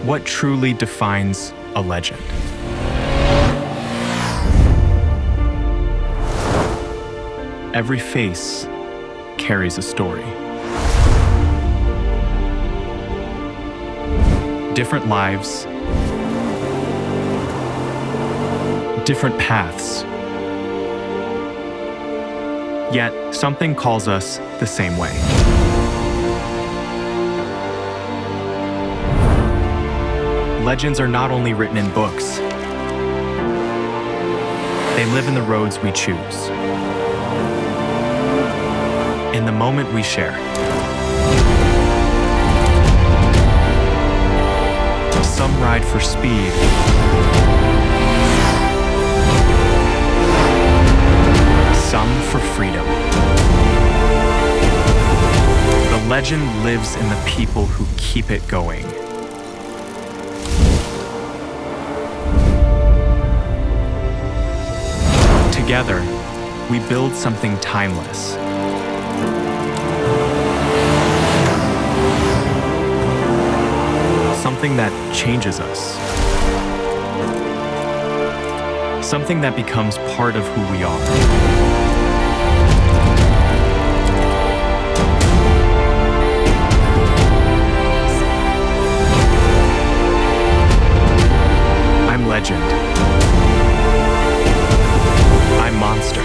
What truly defines a legend? Every face carries a story. Different lives, different paths. Yet something calls us the same way. Legends are not only written in books, they live in the roads we choose, in the moment we share. Some ride for speed, some for freedom. The legend lives in the people who keep it going. Together, we build something timeless. Something that changes us. Something that becomes part of who we are. I'm legend. I'm monster.